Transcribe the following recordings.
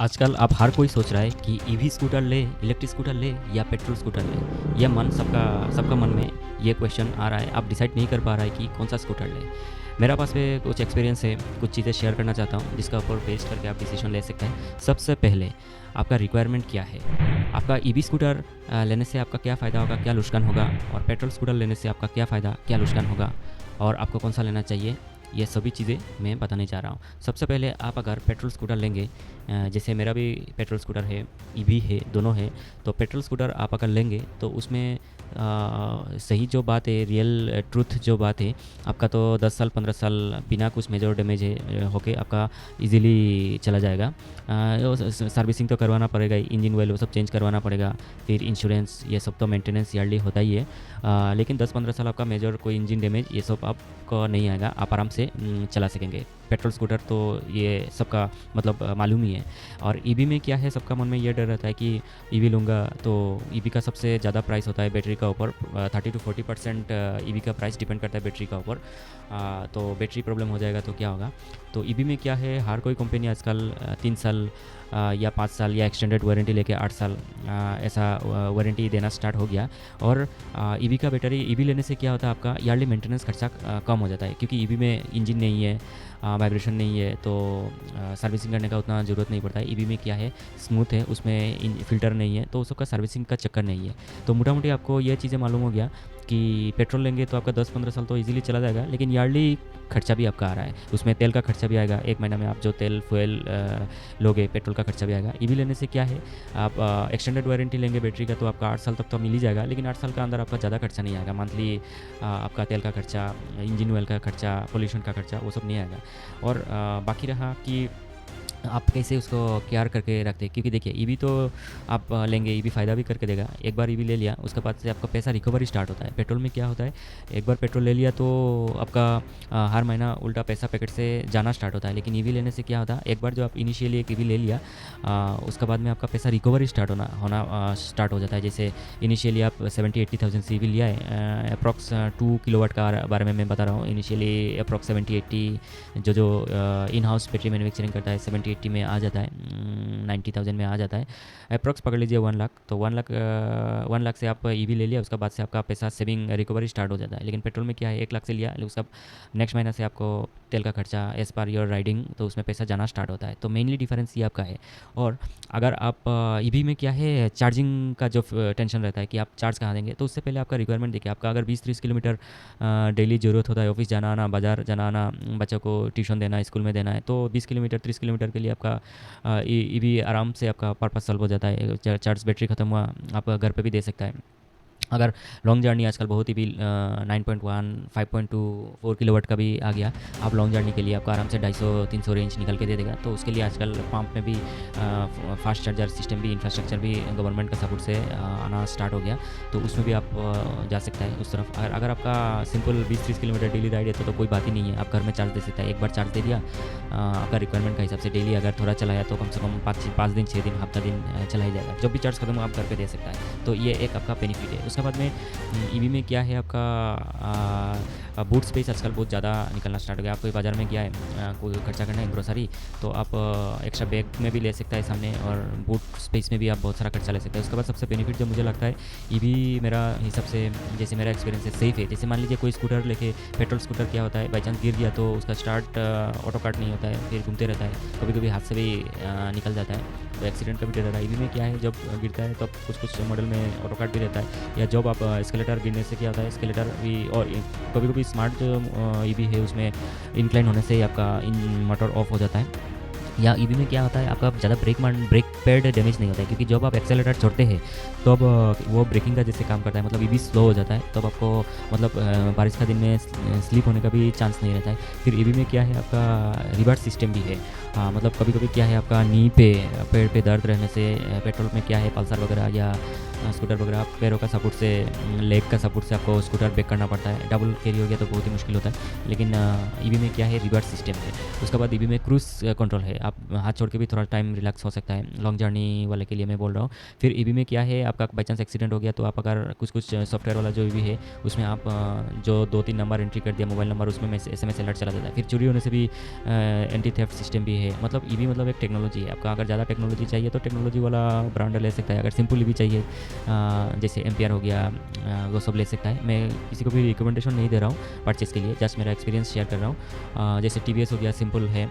आजकल अब हर कोई सोच रहा है कि ईवी स्कूटर ले, इलेक्ट्रिक स्कूटर ले या पेट्रोल स्कूटर ले। ये मन सबका सबका मन में ये क्वेश्चन आ रहा है। आप डिसाइड नहीं कर पा रहा है कि कौन सा स्कूटर ले। मेरा पास में कुछ एक्सपीरियंस है, कुछ चीज़ें शेयर करना चाहता हूँ जिसका ऊपर बेस्ड करके आप डिसीजन ले सकते हैं। सबसे पहले आपका रिक्वायरमेंट क्या है, आपका ईवी स्कूटर लेने से आपका क्या फ़ायदा होगा, क्या नुकसान होगा, और पेट्रोल स्कूटर लेने से आपका क्या फ़ायदा, क्या नुकसान होगा, और आपको कौन सा लेना चाहिए, ये सभी चीज़ें मैं बताने जा रहा हूँ। सबसे पहले आप अगर पेट्रोल स्कूटर लेंगे, जैसे मेरा भी पेट्रोल स्कूटर है, ईवी है, दोनों है। तो पेट्रोल स्कूटर आप अगर लेंगे तो उसमें सही जो बात है, रियल ट्रुथ जो बात है, आपका तो 10 साल 15 साल बिना कुछ मेजर डैमेज है होके आपका इजीली चला जाएगा। सर्विसिंग तो करवाना पड़ेगा, इंजन ऑयल वो सब चेंज करवाना पड़ेगा, फिर इंश्योरेंस, ये सब तो मेंटेनेंस ईयरली होता ही है। लेकिन 10-15 साल आपका मेजर कोई इंजन डैमेज ये सब आपको नहीं आएगा, आप आराम से चला सकेंगे। पेट्रोल स्कूटर तो ये सबका मतलब मालूम ही है। और ईवी में क्या है, सबका मन में ये डर रहता है कि ईवी लूँगा तो ईवी का सबसे ज़्यादा प्राइस होता है बैटरी का ऊपर। 30-40% ईवी का प्राइस डिपेंड करता है बैटरी का ऊपर। तो बैटरी प्रॉब्लम हो जाएगा तो क्या होगा। तो ईवी में क्या है, हर कोई कंपनी आजकल 3 साल या 5 साल या एक्सटेंडेड वारंटी लेके 8 साल ऐसा वारंटी देना स्टार्ट हो गया। और ईवी का बैटरी, ईवी लेने से क्या होता है, आपका ईयरली मेंटेनेंस खर्चा कम हो जाता है, क्योंकि ईवी में इंजन नहीं है, वाइब्रेशन नहीं है, तो सर्विसिंग करने का उतना ज़रूरत नहीं पड़ता है। ईवी में क्या है, स्मूथ है, उसमें फ़िल्टर नहीं है, तो उसका सर्विसिंग का चक्कर नहीं है। तो मोटा मोटी आपको ये चीज़ें मालूम हो गया कि पेट्रोल लेंगे तो आपका 10-15 साल तो इजीली चला जाएगा, लेकिन ईयरली खर्चा भी आपका आ रहा है, उसमें तेल का खर्चा भी आएगा। एक महीना में आप जो तेल फ्यूल लोगे, पेट्रोल का खर्चा भी आएगा। ईवी लेने से क्या है, आप एक्सटेंडेड वारंटी लेंगे बैटरी का तो आपका 8 साल तक तो मिल ही जाएगा, लेकिन 8 साल का अंदर आपका ज़्यादा खर्चा नहीं आएगा। मंथली आपका तेल का खर्चा, इंजन ऑयल का खर्चा, पोल्यूशन का खर्चा, वो सब नहीं आएगा। और बाकी रहा कि आप कैसे उसको केयर करके रखते हैं, क्योंकि देखिए ईवी तो आप लेंगे, ईवी फ़ायदा भी करके देगा। एक बार ईवी ले लिया उसके बाद से आपका पैसा रिकवरी स्टार्ट होता है। पेट्रोल में क्या होता है, एक बार पेट्रोल ले लिया तो आपका हर महीना उल्टा पैसा पैकेट से जाना स्टार्ट होता है। लेकिन ईवी लेने से क्या होता है, एक बार जो आप इनिशियली एक ईवी ले लिया उसके बाद में आपका पैसा रिकवरी स्टार्ट होना स्टार्ट हो जाता है। जैसे इनिशियली आप 70-80,000 से ईवी लिया है, अप्रॉक्स 2 किलोवाट का बारे में मैं बता रहा हूँ। इनिशियली अप्रॉक्स 70-80 जो इन हाउस बैटरी मैन्युफैक्चरिंग करता है 70-80 में आ जाता है, 90,000 में आ जाता है। अप्रॉक्स पकड़ लीजिए 1 लाख। तो 1 लाख से आप ईवी ले लिया, उसके बाद से आपका पैसा सेविंग रिकवरी स्टार्ट हो जाता है। लेकिन पेट्रोल में क्या है, 1 लाख से लिया, उसका नेक्स्ट महीना से आपको तेल का खर्चा एज पर योर राइडिंग, तो उसमें पैसा जाना स्टार्ट होता है। तो मेनली डिफरेंस ये आपका है। और अगर आप ईवी में क्या है, चार्जिंग का जो टेंशन रहता है कि आप चार्ज कहाँ देंगे, तो उससे पहले आपका रिक्वायरमेंट देखिए। आपका अगर 20-30 किलोमीटर डेली ज़रूरत होता है, ऑफिस जाना आना, बाज़ार जाना आना, बच्चों को ट्यूशन देना है, स्कूल में देना है, तो 20 किलोमीटर 30 किलोमीटर के लिए आपका ईवी आराम से आपका पर्पस सॉल्व हो जाता है। चार्ज बैटरी ख़त्म हुआ, आप घर पे भी दे सकता है। अगर लॉन्ग जर्नी, आजकल बहुत ही भी 9.1 5.2 4 किलोवाट का भी आ गया। आप लॉन्ग जर्नी के लिए आपको आराम से 250-300 रेंज निकल के दे देगा। तो उसके लिए आजकल पंप में भी फास्ट चार्जर सिस्टम भी, इंफ्रास्ट्रक्चर भी गवर्नमेंट का सपोर्ट से आना स्टार्ट हो गया। तो उसमें भी आप जा सकता है उस तरफ। अगर आपका सिंपल 20-30 किलोमीटर डेली राइड है तो कोई बात ही नहीं है, आप घर में चार्ज दे सकता है। एक बार चार्ज दे दिया, आपका रिक्वायरमेंट का हिसाब से डेली अगर थोड़ा चलाया तो कम से कम 5 दिन 6 दिन हफ्ता दिन चला ही जाएगा। जब भी चार्ज खत्म हो आप घर पे दे सकता है। तो ये एक आपका बेनिफिट है। उसके बाद में ईवी में क्या है, आपका बूट स्पेस आजकल बहुत ज़्यादा निकलना स्टार्ट हो गया। आप कोई बाज़ार में गया है, कोई खर्चा करना है ग्रोसरी, तो आप एक्स्ट्रा बैग में भी ले सकता है सामने, और बूट स्पेस में भी आप बहुत सारा खर्चा ले सकते हैं। उसके बाद सबसे बेनिफिट जो मुझे लगता है, ईवी मेरा हिसाब से, जैसे मेरा एक्सपीरियंस है, सेफ़ है। जैसे मान लीजिए कोई स्कूटर लेके, पेट्रोल स्कूटर क्या होता है, बाई चांस गिर गया तो उसका स्टार्ट ऑटो कार्ट नहीं होता है, फिर घूमते रहता है, कभी कभी हाथ से भी निकल जाता है, तो एक्सीडेंट का भी डर रहता है। ईवी में क्या है, जब गिरता है तो कुछ मॉडल में ऑटो कार्ट भी रहता है, या जब आप स्केलेटर गिरने से क्या होता है, स्केलेटर भी, और कभी कभी स्मार्ट जो ईवी है उसमें इंक्लाइन होने से आपका मोटर ऑफ हो जाता है। या ईवी में क्या होता है, आपका ज़्यादा ब्रेक पैड डैमेज नहीं होता है, क्योंकि जब आप एक्सेलेटर छोड़ते हैं तो अब वो ब्रेकिंग का जैसे काम करता है, मतलब ईवी स्लो हो जाता है, तब आपको मतलब बारिश का दिन में स्लिप होने का भी चांस नहीं रहता है। फिर ईवी में क्या है, आपका रिवर्स सिस्टम भी है। मतलब कभी कभी क्या है, आपका नी पे, पेड़ पे दर्द रहने से, पेट्रोल में क्या है, पल्सर वगैरह या स्कूटर वगैरह आप पैरों का सपोर्ट से, लेग का सपोर्ट से आपको स्कूटर ब्रेक करना पड़ता है। डबल कैरी हो गया तो बहुत ही मुश्किल होता है। लेकिन ईवी में क्या है, रिवर्स सिस्टम है। उसके बाद ईवी में क्रूज़ कंट्रोल है, आप हाथ छोड़ के भी थोड़ा टाइम रिलैक्स हो सकता है, लॉन्ग जर्नी वाले के लिए मैं बोल रहा हूँ। फिर ईवी में क्या है, आपका बाई चांस एक्सीडेंट हो गया तो आप अगर कुछ कुछ सॉफ्टवेयर वाला जो ईवी है उसमें आप जो 2-3 नंबर एंट्री कर दिया मोबाइल नंबर, उसमें SMS अलर्ट चला जाता है। फिर चोरी होने से भी एंटी थेफ्ट सिस्टम भी है। मतलब ईवी मतलब एक टेक्नोलॉजी है। आपका अगर ज़्यादा टेक्नोलॉजी चाहिए तो टेक्नोलॉजी वाला ब्रांड ले सकता है। अगर सिंपल ईवी चाहिए जैसे एम्पियर हो गया, वो सब ले सकता है। मैं किसी को भी रिकमेंडेशन नहीं दे रहा हूँ परचेज़ के लिए, जस्ट मेरा एक्सपीरियंस शेयर कर रहा हूँ। जैसे TVS हो गया सिंपल है,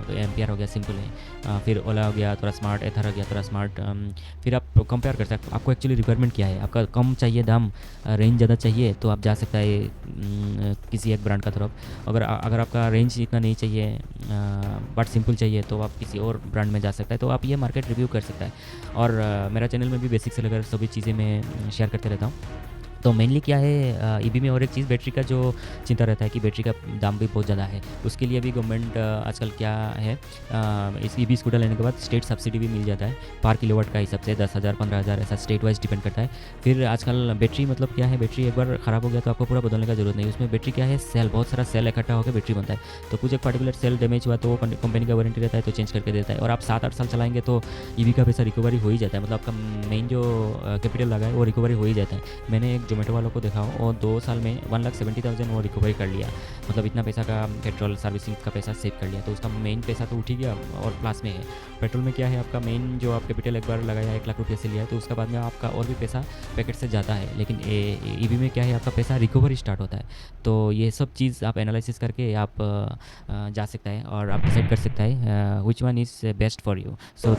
तो एम्पियर हो गया सिंपल है, फिर ओला हो गया थोड़ा स्मार्ट, एथर हो गया थोड़ा स्मार्ट। फिर आप कंपेयर कर सकते हो आपको एक्चुअली रिक्वायरमेंट क्या है। आपका कम चाहिए दाम, रेंज ज़्यादा चाहिए तो आप जा सकता है किसी एक ब्रांड का तरफ। अगर अगर आपका रेंज इतना नहीं चाहिए बट सिंपल चाहिए तो आप किसी और ब्रांड में जा सकता है। तो आप ये मार्केट रिव्यू कर सकता है। और मेरा चैनल में भी बेसिक से लेकर सभी चीज़ें मैं शेयर करते रहता हूँ। तो मेनली क्या है ईवी में और एक चीज़ बैटरी का जो चिंता रहता है कि बैटरी का दाम भी बहुत ज़्यादा है। उसके लिए भी गवर्नमेंट आजकल क्या है, इस ईवी स्कूटर लेने के बाद स्टेट सब्सिडी भी मिल जाता है पर किलोवाट का हिसाब से 10,000 15,000 ऐसा स्टेट वाइज डिपेंड करता है। फिर आजकल बैटरी मतलब क्या है, बैटरी एक बार ख़राब हो गया तो आपको पूरा बदलने का जरूरत नहीं। उसमें बैटरी क्या है, सेल, बहुत सारा सेल इकट्ठा होकर बैटरी बनता है। तो कुछ एक पर्टिकुलर सेल डैमेज हुआ तो कंपनी का वारंटी रहता है तो चेंज करके देता है। और आप 7-8 साल चलाएंगे तो ईवी का पैसा रिकवरी हो ही जाता है। मतलब आपका मेन जो कैपिटल लगा है वो रिकवरी हो ही जाता है। मैंने एक जोमेटो वालों को देखा और 2 साल में 1,70,000 वो रिकवरी कर लिया। मतलब इतना पैसा का पेट्रोल सर्विसिंग का पैसा सेव कर लिया। तो उसका मेन पैसा तो उठ ही गया और प्लस में है। पेट्रोल में क्या है, आपका मेन जो आप कैपिटल एक बार लगाया 1 लाख रुपये से लिया है तो उसका बाद में आपका और भी पैसा पैकेट से जाता है। लेकिन ईवी में क्या है, आपका पैसा रिकवरी स्टार्ट होता है। तो ये सब चीज़ आप एनालिसिस करके आप जा सकता है और आप डिसाइड कर सकता है which one is best for you. So